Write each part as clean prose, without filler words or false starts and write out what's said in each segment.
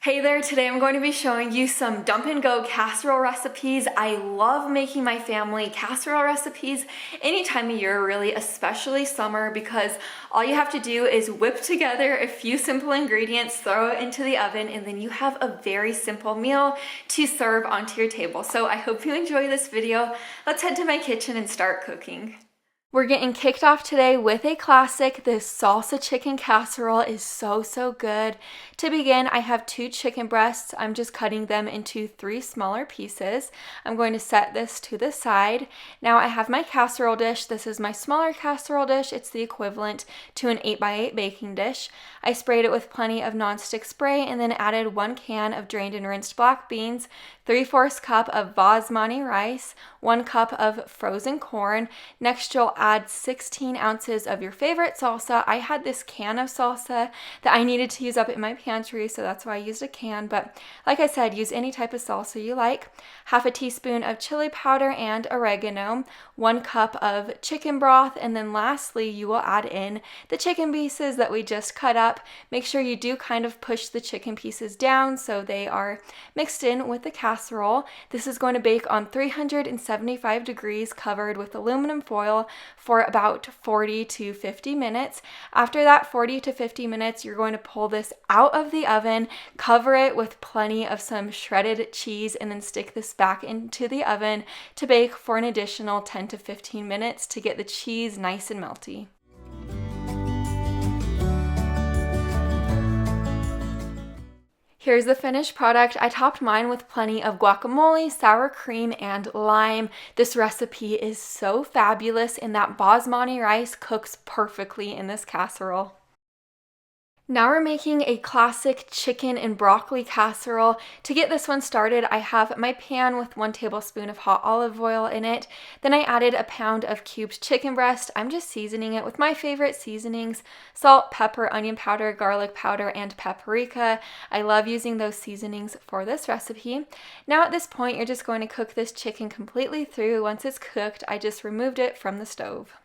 Hey there, today I'm going to be showing you some dump and go casserole recipes. I love making my family casserole recipes any time of year really, especially summer, because all you have to do is whip together a few simple ingredients, throw it into the oven, and then you have a very simple meal to serve onto your table. So I hope you enjoy this video. Let's head to my kitchen and start cooking. We're getting kicked off today with a classic. This salsa chicken casserole is so good. To begin, I have 2 chicken breasts. I'm just cutting them into 3 smaller pieces. I'm going to set this to the side. Now I have my casserole dish. This is my smaller casserole dish. It's the equivalent to an 8x8 baking dish. I sprayed it with plenty of nonstick spray and then added 1 can of drained and rinsed black beans, 3/4 cup of basmati rice, 1 cup of frozen corn. Next, you'll add 16 ounces of your favorite salsa. I had this can of salsa that I needed to use up in my pantry, so that's why I used a can, but like I said, use any type of salsa you like. Half a teaspoon of chili powder and oregano, 1 cup of chicken broth, and then lastly, you will add in the chicken pieces that we just cut up. Make sure you do kind of push the chicken pieces down so they are mixed in with the casserole. This is going to bake on 375 degrees covered with aluminum foil for about 40 to 50 minutes. After that 40 to 50 minutes, you're going to pull this out of the oven, cover it with plenty of some shredded cheese, and then stick this back into the oven to bake for an additional 10 to 15 minutes to get the cheese nice and melty. Here's the finished product. I topped mine with plenty of guacamole, sour cream, and lime. This recipe is so fabulous, and that basmati rice cooks perfectly in this casserole. Now we're making a classic chicken and broccoli casserole. To get this one started, I have my pan with 1 tablespoon of hot olive oil in it. Then I added a pound of cubed chicken breast. I'm just seasoning it with my favorite seasonings: salt, pepper, onion powder, garlic powder, and paprika. I love using those seasonings for this recipe. Now at this point, you're just going to cook this chicken completely through. Once it's cooked, I just removed it from the stove.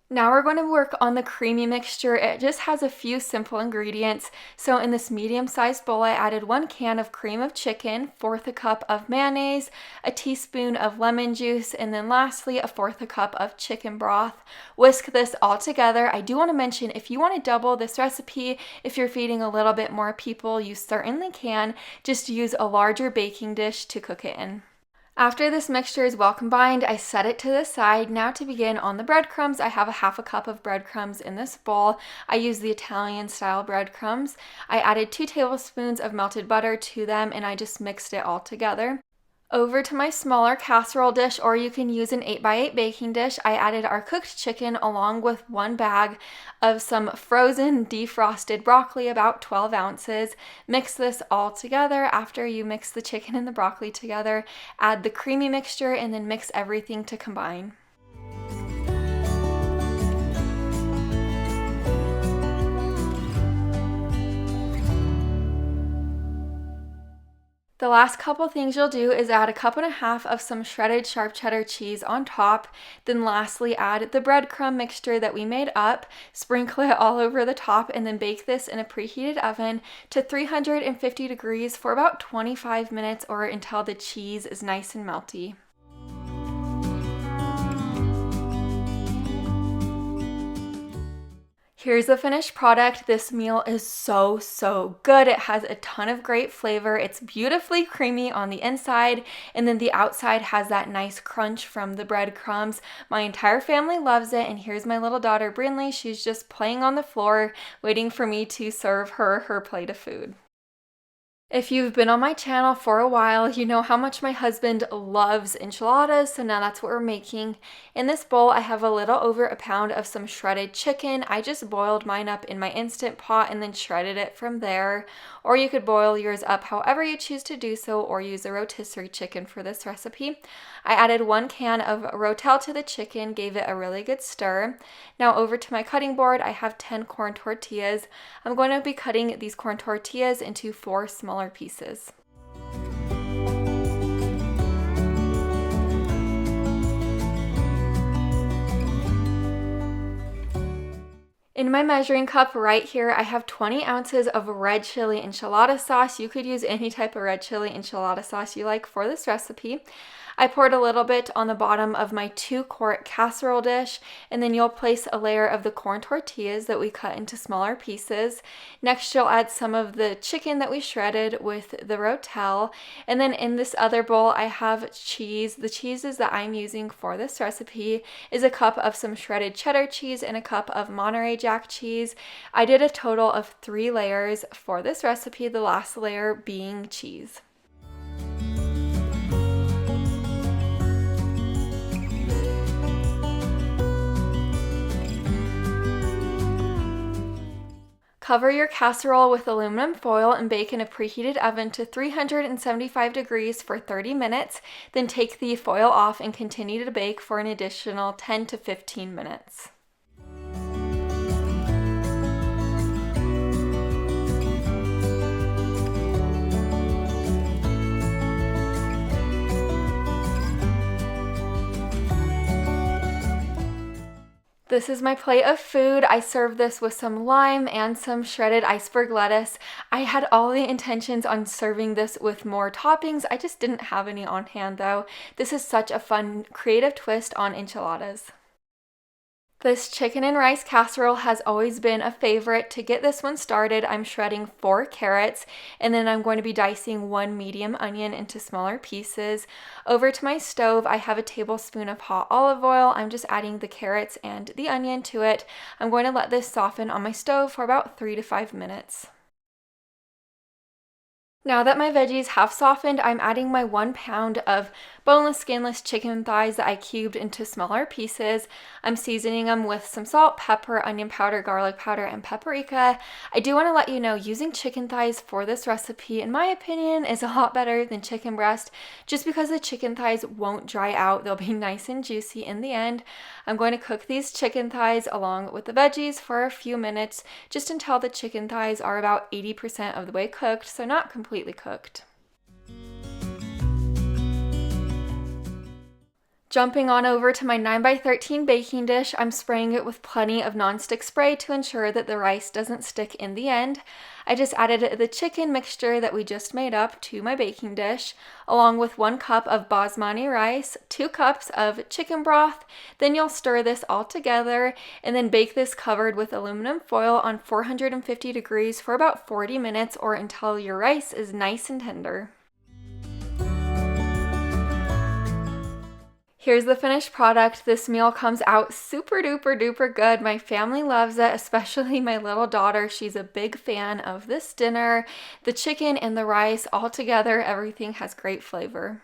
Now we're going to work on the creamy mixture. It just has a few simple ingredients. So in this medium-sized bowl, I added 1 can of cream of chicken, 1/4 cup of mayonnaise, a teaspoon of lemon juice, and then lastly, 1/4 cup of chicken broth. Whisk this all together. I do want to mention, if you want to double this recipe, if you're feeding a little bit more people, you certainly can. Just use a larger baking dish to cook it in. After this mixture is well combined, I set it to the side. Now to begin on the breadcrumbs, I have 1/2 cup of breadcrumbs in this bowl. I use the Italian style breadcrumbs. I added 2 tablespoons of melted butter to them, and I just mixed it all together. Over to my smaller casserole dish, or you can use an 8x8 baking dish, I added our cooked chicken along with 1 bag of some frozen defrosted broccoli, about 12 ounces. Mix this all together. After you mix the chicken and the broccoli together, add the creamy mixture and then mix everything to combine. The last couple things you'll do is add 1.5 cups of some shredded sharp cheddar cheese on top. Then lastly, add the breadcrumb mixture that we made up, sprinkle it all over the top, and then bake this in a preheated oven to 350 degrees for about 25 minutes or until the cheese is nice and melty. Here's the finished product. This meal is so good. It has a ton of great flavor. It's beautifully creamy on the inside, and then the outside has that nice crunch from the breadcrumbs. My entire family loves it, and here's my little daughter Brinley. She's just playing on the floor, waiting for me to serve her plate of food. If you've been on my channel for a while, you know how much my husband loves enchiladas, so now that's what we're making. In this bowl, I have a little over 1 pound of some shredded chicken. I just boiled mine up in my Instant Pot and then shredded it from there. Or you could boil yours up however you choose to do so, or use a rotisserie chicken for this recipe. I added 1 can of Rotel to the chicken, gave it a really good stir. Now over to my cutting board, I have 10 corn tortillas. I'm going to be cutting these corn tortillas into 4 smaller pieces. In my measuring cup right here, I have 20 ounces of red chili enchilada sauce. You could use any type of red chili enchilada sauce you like for this recipe. I poured a little bit on the bottom of my 2-quart casserole dish, and then you'll place a layer of the corn tortillas that we cut into smaller pieces. Next, you'll add some of the chicken that we shredded with the rotel, and then in this other bowl, I have cheese. The cheeses that I'm using for this recipe is a cup of some shredded cheddar cheese and a cup of Monterey Jack cheese. I did a total of 3 layers for this recipe, the last layer being cheese. Cover your casserole with aluminum foil and bake in a preheated oven to 375 degrees for 30 minutes. Then take the foil off and continue to bake for an additional 10 to 15 minutes. This is my plate of food. I served this with some lime and some shredded iceberg lettuce. I had all the intentions on serving this with more toppings. I just didn't have any on hand though. This is such a fun, creative twist on enchiladas. This chicken and rice casserole has always been a favorite. To get this one started, I'm shredding 4 carrots, and then I'm going to be dicing 1 medium onion into smaller pieces. Over to my stove, I have a tablespoon of hot olive oil. I'm just adding the carrots and the onion to it. I'm going to let this soften on my stove for about 3 to 5 minutes. Now that my veggies have softened, I'm adding my 1 pound of boneless, skinless chicken thighs that I cubed into smaller pieces. I'm seasoning them with some salt, pepper, onion powder, garlic powder, and paprika. I do want to let you know, using chicken thighs for this recipe, in my opinion, is a lot better than chicken breast, just because the chicken thighs won't dry out. They'll be nice and juicy in the end. I'm going to cook these chicken thighs along with the veggies for a few minutes, just until the chicken thighs are about 80% of the way cooked, so not completely cooked. Jumping on over to my 9x13 baking dish, I'm spraying it with plenty of nonstick spray to ensure that the rice doesn't stick in the end. I just added the chicken mixture that we just made up to my baking dish, along with 1 cup of basmati rice, 2 cups of chicken broth. Then you'll stir this all together and then bake this covered with aluminum foil on 450 degrees for about 40 minutes or until your rice is nice and tender. Here's the finished product. This meal comes out super duper duper good. My family loves it, especially my little daughter. She's a big fan of this dinner. The chicken and the rice all together, everything has great flavor.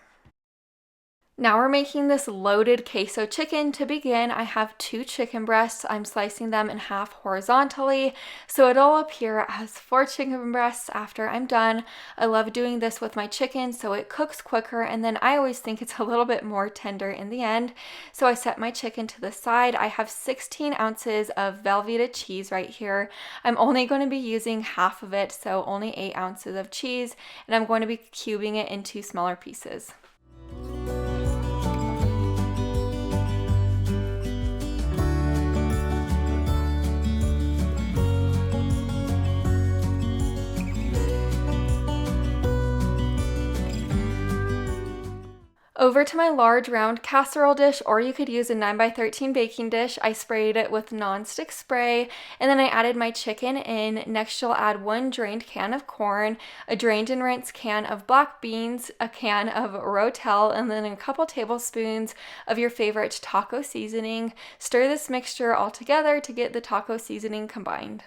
Now we're making this loaded queso chicken. To begin, I have 2 chicken breasts. I'm slicing them in half horizontally, so it'll appear as 4 chicken breasts after I'm done. I love doing this with my chicken so it cooks quicker, and then I always think it's a little bit more tender in the end. So I set my chicken to the side. I have 16 ounces of Velveeta cheese right here. I'm only going to be using half of it, so only 8 ounces of cheese, and I'm going to be cubing it into smaller pieces. Over to my large round casserole dish, or you could use a 9x13 baking dish. I sprayed it with nonstick spray, and then I added my chicken in. Next, you'll add 1 drained can of corn, a drained and rinsed can of black beans, a can of rotel, and then a couple tablespoons of your favorite taco seasoning. Stir this mixture all together to get the taco seasoning combined.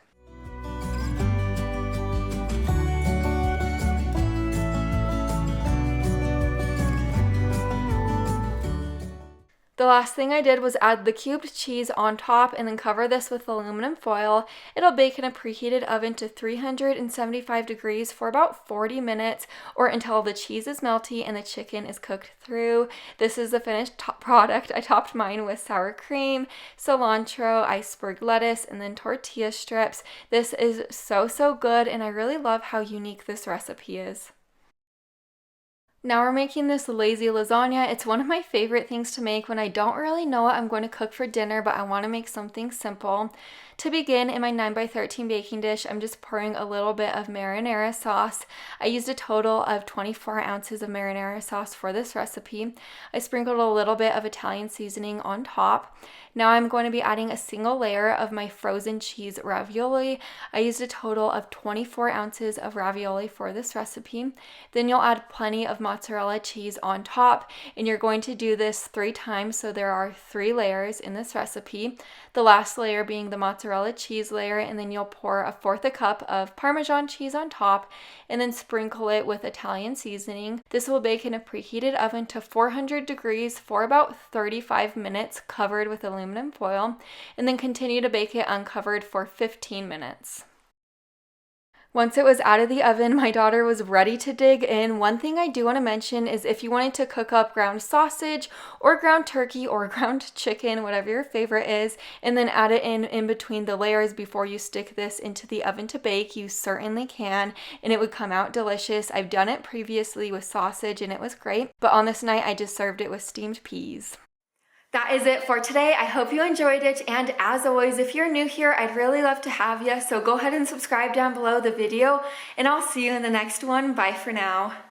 The last thing I did was add the cubed cheese on top and then cover this with aluminum foil. It'll bake in a preheated oven to 375 degrees for about 40 minutes or until the cheese is melty and the chicken is cooked through. This is the finished product. I topped mine with sour cream, cilantro, iceberg lettuce, and then tortilla strips. This is so good, and I really love how unique this recipe is. Now we're making this lazy lasagna. It's one of my favorite things to make when I don't really know what I'm going to cook for dinner, but I want to make something simple. To begin, in my 9x13 baking dish, I'm just pouring a little bit of marinara sauce. I used a total of 24 ounces of marinara sauce for this recipe. I sprinkled a little bit of Italian seasoning on top. Now I'm going to be adding a single layer of my frozen cheese ravioli. I used a total of 24 ounces of ravioli for this recipe. Then you'll add plenty of mozzarella cheese on top, and you're going to do this 3 times, so there are 3 layers in this recipe. The last layer being the mozzarella cheese layer, and then you'll pour 1/4 cup of Parmesan cheese on top, and then sprinkle it with Italian seasoning. This will bake in a preheated oven to 400 degrees for about 35 minutes, covered with aluminum foil, and then continue to bake it uncovered for 15 minutes. Once it was out of the oven, my daughter was ready to dig in. One thing I do want to mention is if you wanted to cook up ground sausage or ground turkey or ground chicken, whatever your favorite is, and then add it in between the layers before you stick this into the oven to bake, you certainly can, and it would come out delicious. I've done it previously with sausage and it was great, but on this night I just served it with steamed peas. That is it for today. I hope you enjoyed it, and as always, if you're new here, I'd really love to have you, so go ahead and subscribe down below the video, and I'll see you in the next one. Bye for now.